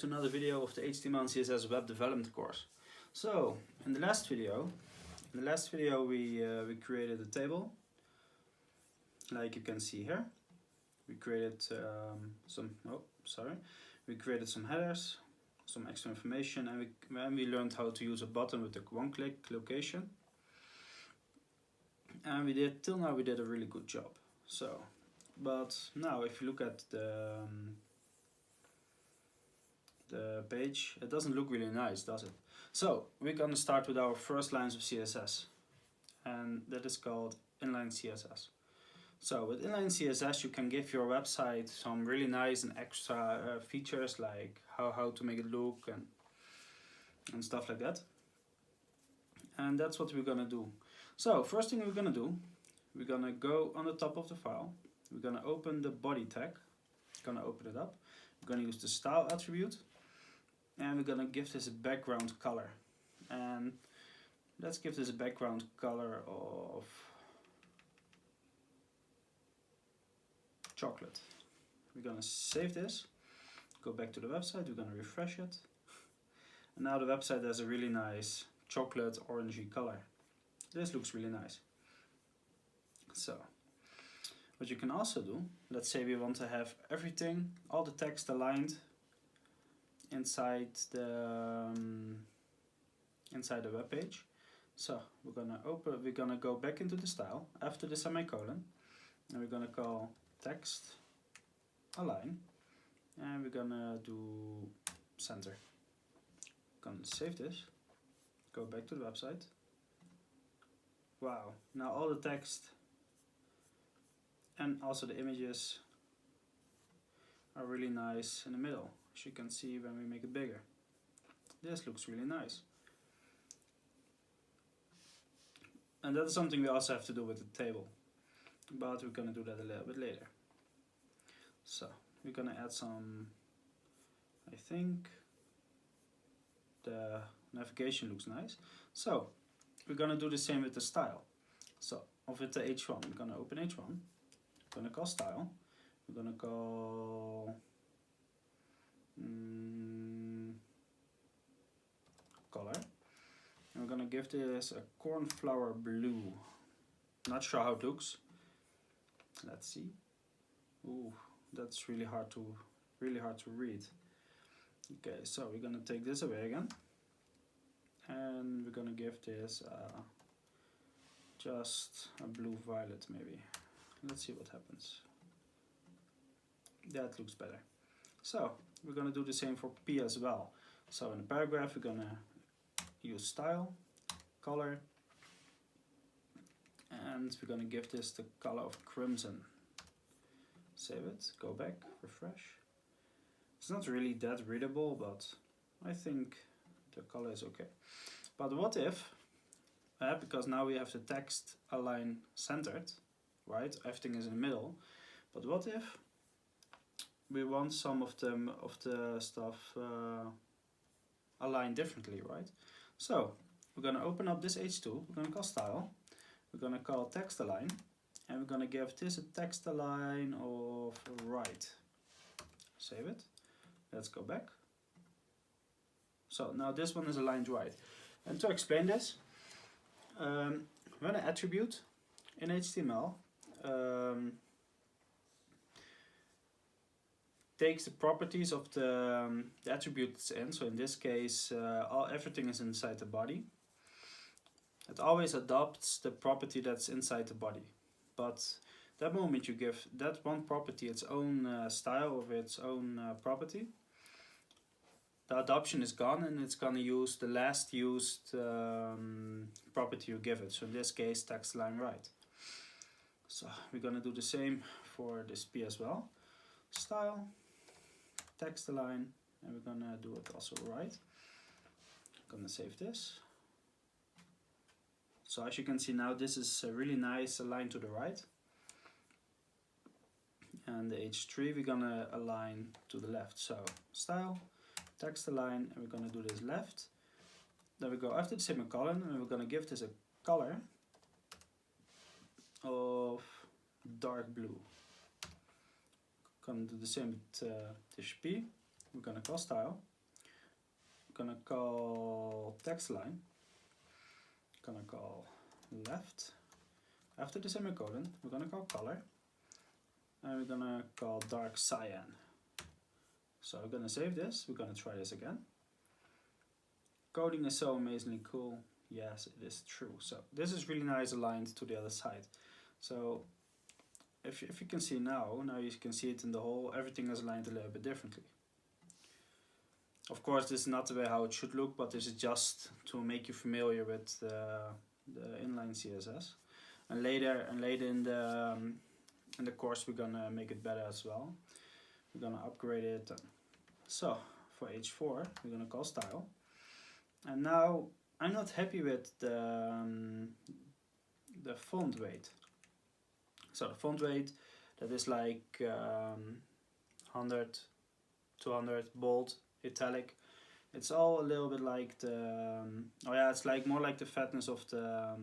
to another video of the HTML and CSS web development course. So in the last video we created a table, like you can see here. We created we created some headers, some extra information, and we learned how to use a button with a one-click location. And till now we did a really good job. So, but now if you look at the page, it doesn't look really nice, does it? So we're gonna start with our first lines of CSS, and that is called Inline CSS. So with Inline CSS you can give your website some really nice and extra features, like how to make it look and stuff like that. And that's what we're gonna do. So first thing we're gonna do, we're gonna go on the top of the file, we're gonna open the body tag, gonna open it up, we're gonna use the style attribute, and we're gonna give this a background color. And let's give this a background color of chocolate. We're gonna save this, go back to the website, we're gonna refresh it, and now the website has a really nice chocolate orangey color. This looks really nice. So what you can also do, let's say we want to have everything, all the text aligned inside the web page. So we're gonna go back into the style after the semicolon, and we're gonna call text align, and we're gonna do center. Gonna save this, go back to the website. Wow, now all the text and also the images are really nice in the middle, as you can see when we make it bigger. This looks really nice. And that is something we also have to do with the table, but we're gonna do that a little bit later. So we're gonna add some, I think the navigation looks nice. So we're gonna do the same with the style. So with the H1, we're gonna open H1, we're gonna call style, we're gonna call color, and we're gonna give this a cornflower blue. Not sure how it looks. Let's see. Ooh, that's really hard to read. Okay, so we're gonna take this away again, and we're gonna give this just a blue violet maybe. Let's see what happens. That looks better. So we're gonna do the same for P as well. So in the paragraph we're gonna use style, color, and we're gonna give this the color of crimson. Save it, go back, refresh. It's not really that readable, but I think the color is okay. But what if, because now we have the text align centered, right? Everything is in the middle. But what if we want some of the stuff aligned differently, right? So we're gonna open up this H2, we're gonna call style, we're gonna call text align, and we're gonna give this a text align of right. Save it. Let's go back. So now this one is aligned right. And to explain this, when an attribute in HTML takes the properties of the attribute it's in, so in this case everything is inside the body, it always adopts the property that's inside the body. But that moment you give that one property its own style of its own property, the adoption is gone, and it's gonna use the last used property you give it. So in this case, text align right. So we're gonna do the same for this P as well. Style, text align, and we're gonna do it also right. Gonna save this. So as you can see now, this is a really nice align to the right. And the H3 we're gonna align to the left. So style, text align, and we're gonna do this left. Then we go after the semicolon, and we're gonna give this a color of dark blue. Gonna do the same with this P. We're gonna call style, gonna call text line, gonna call left. After the semicolon, we're gonna call color, and we're gonna call dark cyan. So we're gonna save this, we're gonna try this again. Coding is so amazingly cool. Yes, it is true. So this is really nice aligned to the other side. So if you can see now you can see it in the whole, everything is aligned a little bit differently. Of course, this is not the way how it should look, but this is just to make you familiar with the inline CSS. And later in the course, we're gonna make it better as well. We're gonna upgrade it. So for H4, we're gonna call style. And now I'm not happy with the font weight. So the font weight, that is like 100, 200, bold, italic. It's all a little bit like the oh yeah, it's like more like the fatness of the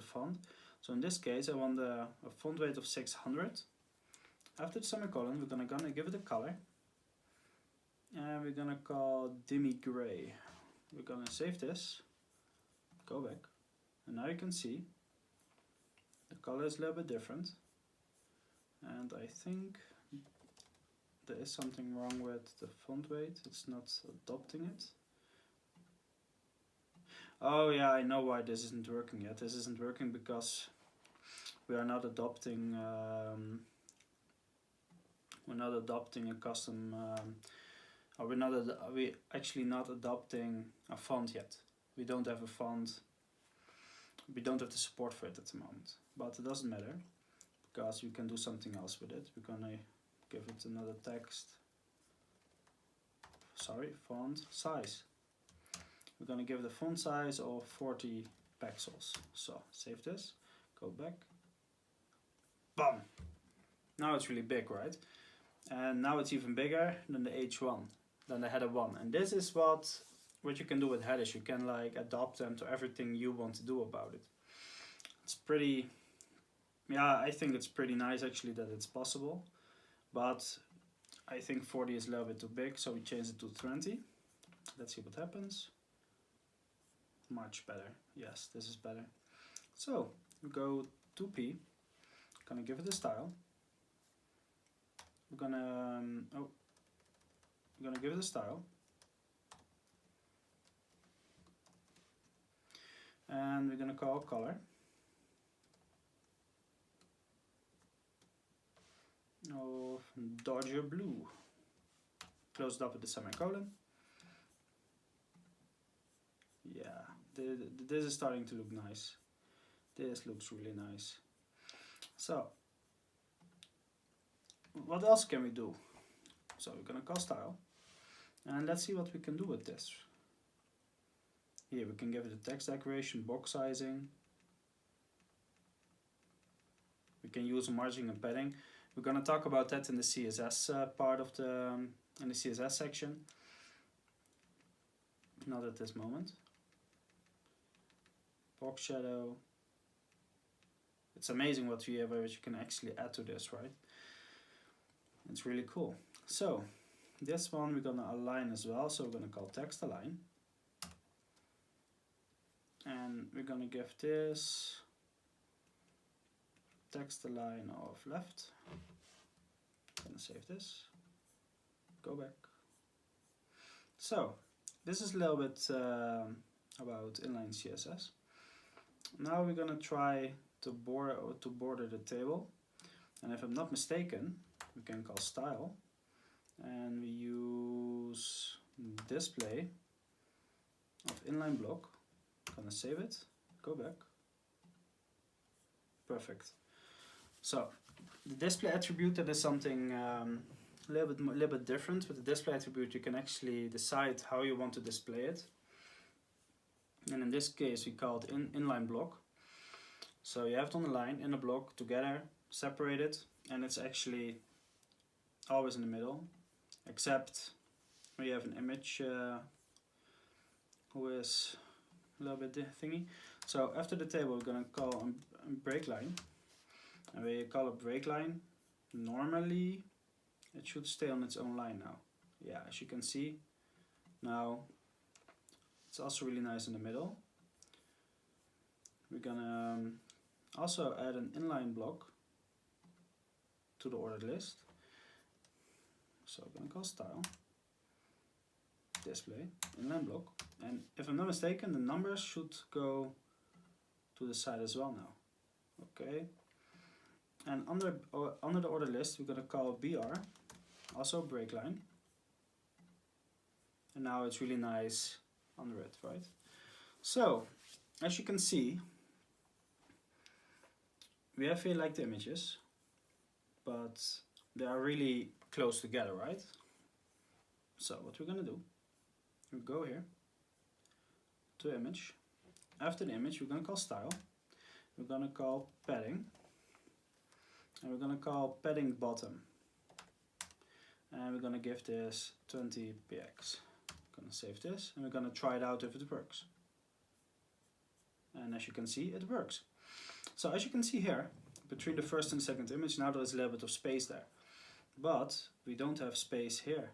font. So in this case, I want a font weight of 600. After the semicolon, we're gonna give it a color, and we're gonna call dimmy gray. We're gonna save this, go back, and now you can see the color is a little bit different. And I think there is something wrong with the font weight. It's not adopting it. Oh yeah, I know why this isn't working yet. This isn't working because we are not adopting a custom or we're actually not adopting a font yet. We don't have a font. We don't have the support for it at the moment, but it doesn't matter because we can do something else with it. We're gonna give it another text. Sorry, font size. We're gonna give it a font size of 40 pixels. So save this, go back. Bam! Now it's really big, right? And now it's even bigger than the H1, than the header 1. And this is what you can do with headers. You can like adapt them to everything you want to do about it. It's pretty, yeah, I think it's pretty nice actually that it's possible. But I think 40 is a little bit too big, so we change it to 20. Let's see what happens. Much better. Yes, this is better. So we go to P. Gonna give it a style. We're gonna give it a style. And we're gonna call color. Of Dodger blue. Close it up with the semicolon. Yeah, this is starting to look nice. This looks really nice. So, what else can we do? So we're gonna call style, and let's see what we can do with this. Here we can give it a text decoration, box sizing. We can use margin and padding. We're gonna talk about that in the CSS part of in the CSS section. Not at this moment. Box shadow. It's amazing what you can actually add to this, right? It's really cool. So this one we're gonna align as well. So we're gonna call text align, and we're gonna give this text align of left. Gonna save this. Go back. So this is a little bit about inline CSS. Now we're gonna try to border the table, and if I'm not mistaken, we can call style, and we use display of inline block. Gonna save it. Go back. Perfect. So the display attribute, that is something a little bit different. With the display attribute, you can actually decide how you want to display it. And in this case, we call it inline block. So you have it on the line, in a block, together, separated, and it's actually always in the middle, except when you have an image who is a little bit thingy. So after the table, we're gonna call a break line, and we call a break line. Normally, it should stay on its own line now. Yeah, as you can see, now it's also really nice in the middle. We're gonna also add an inline block to the ordered list. So I'm gonna call style, display, inline block, and if I'm not mistaken, the numbers should go to the side as well now. Okay, and under the ordered list, we're gonna call BR, also break line, and now it's really nice under it, right? So as you can see, we have here like the images, but they are really close together, right? So what we're gonna do, we go here to image. After the image, we're gonna call style. We're gonna call padding, and we're gonna call padding bottom, and we're gonna give this 20 px. Gonna save this, and we're gonna try it out if it works. And as you can see, it works. So as you can see here, between the first and second image, now there's a little bit of space there. But we don't have space here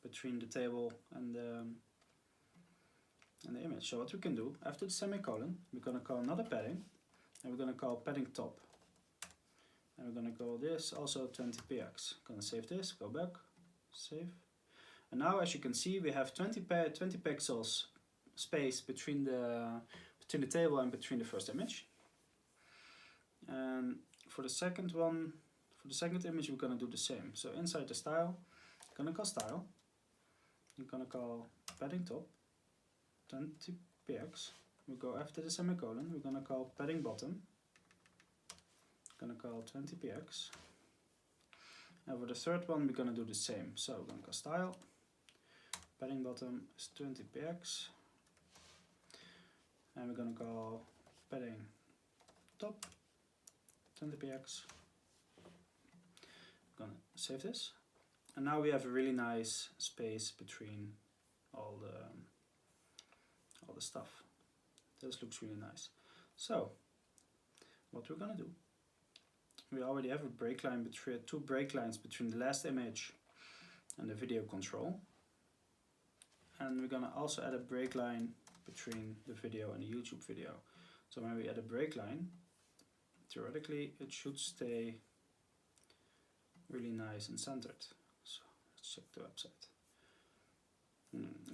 between the table and the image. So what we can do, after the semicolon, we're gonna call another padding, and we're gonna call padding top. And we're gonna call this also 20 px. Gonna save this, go back, save. And now as you can see, we have 20 pixels space between the table and between the first image. And for the second one, for the second image, we're gonna do the same. So inside the style, gonna call style. I'm gonna call padding top, 20 px. We go after the semicolon. We're gonna call padding bottom. Gonna call 20 px. And for the third one, we're gonna do the same. So we're gonna call style, padding bottom is 20 px, and we're gonna call padding top 20 px. Gonna save this, and now we have a really nice space between all the stuff. This looks really nice. So what we're gonna do, we already have a break line between two break lines between the last image and the video control, and we're gonna also add a break line between the video and the YouTube video. So when we add a break line, theoretically it should stay really nice and centered. So let's check the website.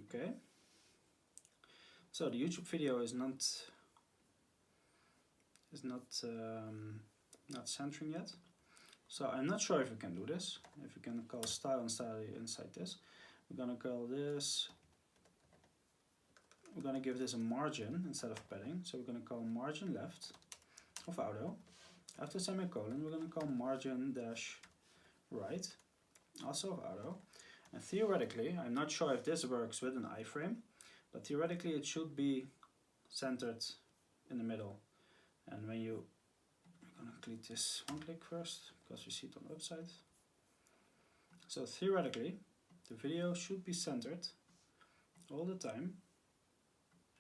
Okay. So the YouTube video is not centering yet. So I'm not sure if we can do this. If we can call style and style inside this, we're gonna call this. We're gonna give this a margin instead of padding. So we're gonna call margin left of auto. After semicolon, we're gonna call margin dash right, also of auto. And theoretically, I'm not sure if this works with an iframe, but theoretically it should be centered in the middle. And when you, I'm gonna click this one click first because we see it on the website. So theoretically, the video should be centered all the time,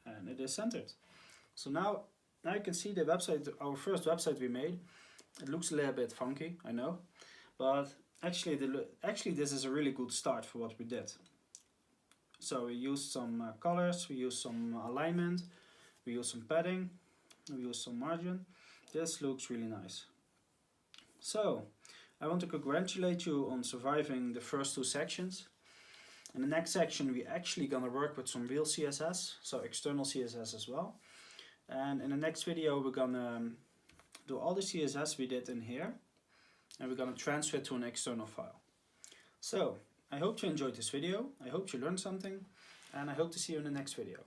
and it is centered. So now you can see the website, our first website we made. It looks a little bit funky, I know, but actually this is a really good start for what we did. So we used some colors, we used some alignment, we used some padding, we used some margin. This looks really nice. So I want to congratulate you on surviving the first two sections. In the next section we actually gonna work with some real CSS, so external CSS as well. And in the next video we're gonna do all the CSS we did in here, and we're gonna transfer it to an external file. So I hope you enjoyed this video, I hope you learned something, and I hope to see you in the next video.